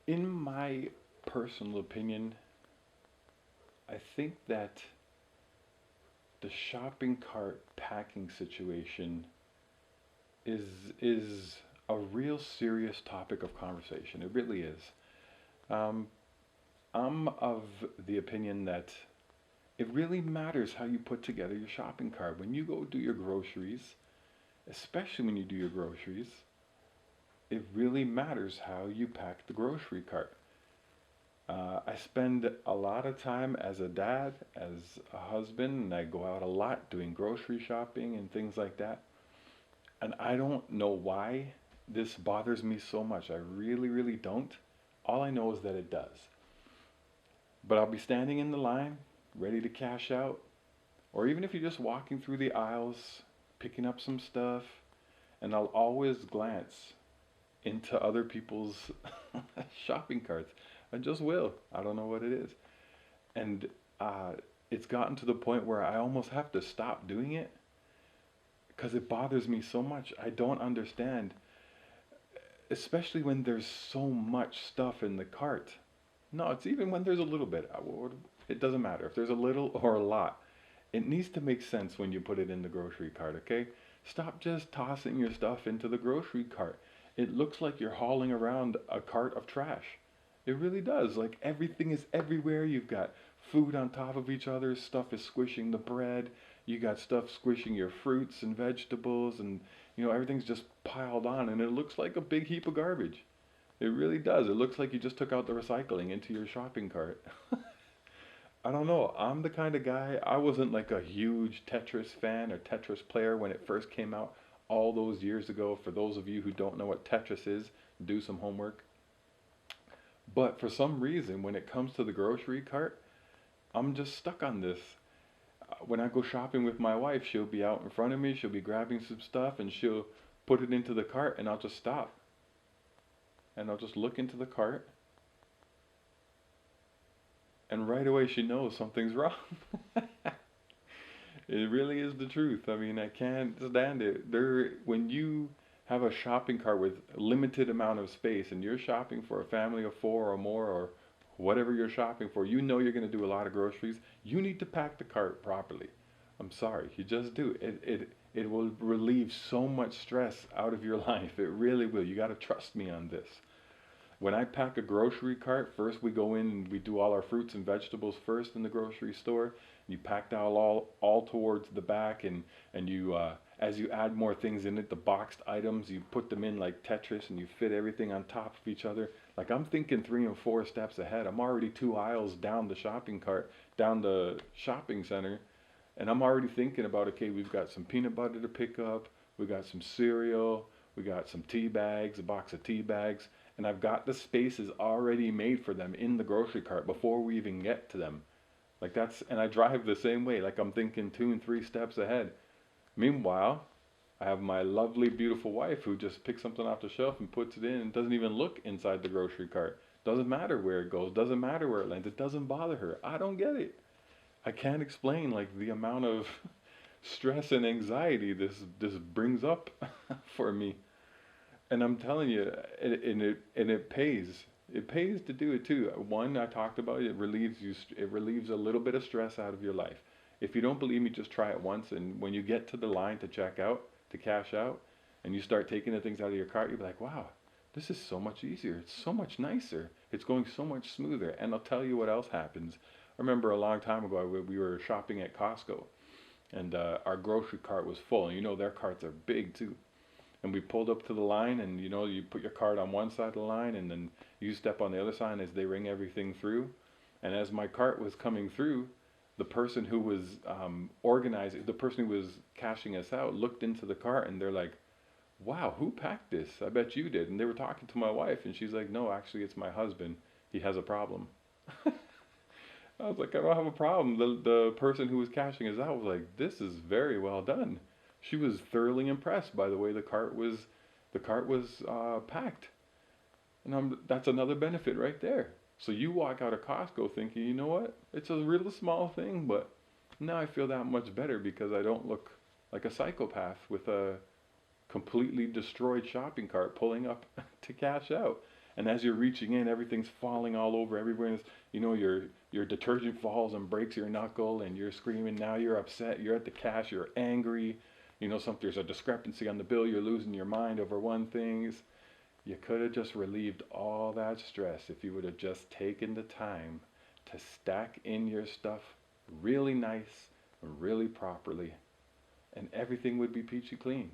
In my personal opinion, I think that the shopping cart packing situation is is a real serious topic of conversation. It really is. Um, I'm of the opinion that it really matters how you put together your shopping cart. When you go do your groceries, especially when you do your groceries, it really matters how you pack the grocery cart. I spend a lot of time as a dad, as a husband, and I go out a lot doing grocery shopping and things like that. And I don't know why this bothers me so much. I really, really don't. All I know is that it does. But I'll be standing in the line, ready to cash out, or even if you're just walking through the aisles, picking up some stuff, and I'll always glance into other people's shopping carts. I just will. I don't know what it is. And uh, it's gotten to the point where I almost have to stop doing it because it bothers me so much. I don't understand, especially when there's so much stuff in the cart. No, it's even when there's a little bit. It doesn't matter if there's a little or a lot. It needs to make sense when you put it in the grocery cart, okay? Stop just tossing your stuff into the grocery cart. It looks like you're hauling around a cart of trash. It really does. Like everything is everywhere. You've got food on top of each other. Stuff is squishing the bread. You got stuff squishing your fruits and vegetables, and everything's just piled on, and it looks like a big heap of garbage. It really does. It looks like you just took out the recycling into your shopping cart. I don't know. I'm the kind of guy, I wasn't like a huge Tetris fan or Tetris player when it first came out all those years ago. For those of you who don't know what Tetris is, do some homework. But for some reason, when it comes to the grocery cart, I'm just stuck on this. When I go shopping with my wife, she'll be out in front of me, she'll be grabbing some stuff, and she'll put it into the cart, and I'll just stop. And I'll just look into the cart, and right away she knows something's wrong. It really is the truth. I mean, I can't stand it. When you have a shopping cart with limited amount of space and you're shopping for a family of four or more or whatever you're shopping for, you know you're going to do a lot of groceries. You need to pack the cart properly. I'm sorry, you just do. It will relieve so much stress out of your life. It really will. You got to trust me on this. When I pack a grocery cart, first we go in and we do all our fruits and vegetables first in the grocery store. You pack that all towards the back, and you as you add more things in it, the boxed items, you put them in like Tetris, and you fit everything on top of each other. Like I'm thinking 3 and 4 steps ahead. I'm already 2 aisles down the shopping cart, down the shopping center, and I'm already thinking about, okay, we've got some peanut butter to pick up, we got some cereal, we got some tea bags, a box of tea bags, and I've got the spaces already made for them in the grocery cart before we even get to them. Like and I drive the same way, like I'm thinking 2 and 3 steps ahead. Meanwhile, I have my lovely, beautiful wife who just picks something off the shelf and puts it in and doesn't even look inside the grocery cart. Doesn't matter where it goes, doesn't matter where it lands, it doesn't bother her. I don't get it. I can't explain like the amount of stress and anxiety this brings up for me. And I'm telling you, and it pays. It pays to do it too. One, I talked about it, it relieves a little bit of stress out of your life. If you don't believe me, just try it once, and when you get to the line to check out, to cash out, and you start taking the things out of your cart, you'll be like, wow, this is so much easier. It's so much nicer. It's going so much smoother. And I'll tell you what else happens. I remember a long time ago, we were shopping at Costco, and our grocery cart was full. And their carts are big too. And we pulled up to the line, and you put your cart on one side of the line, and then you step on the other side as they ring everything through. And as my cart was coming through, the person who was organizing, the person who was cashing us out, looked into the cart, and they're like, "Wow, who packed this? I bet you did." And they were talking to my wife, and she's like, "No, actually, it's my husband. He has a problem." I was like, "I don't have a problem." The person who was cashing us out was like, "This is very well done." She was thoroughly impressed by the way the cart was packed. And that's another benefit right there. So you walk out of Costco thinking, you know what? It's a real small thing, but now I feel that much better because I don't look like a psychopath with a completely destroyed shopping cart pulling up to cash out. And as you're reaching in, everything's falling all over. Everywhere, you know, your detergent falls and breaks your knuckle, and you're screaming. Now you're upset. You're at the cash. You're angry. You know, there's a discrepancy on the bill. You're losing your mind over one thing. You could have just relieved all that stress if you would have just taken the time to stack in your stuff really nice, really properly, and everything would be peachy clean.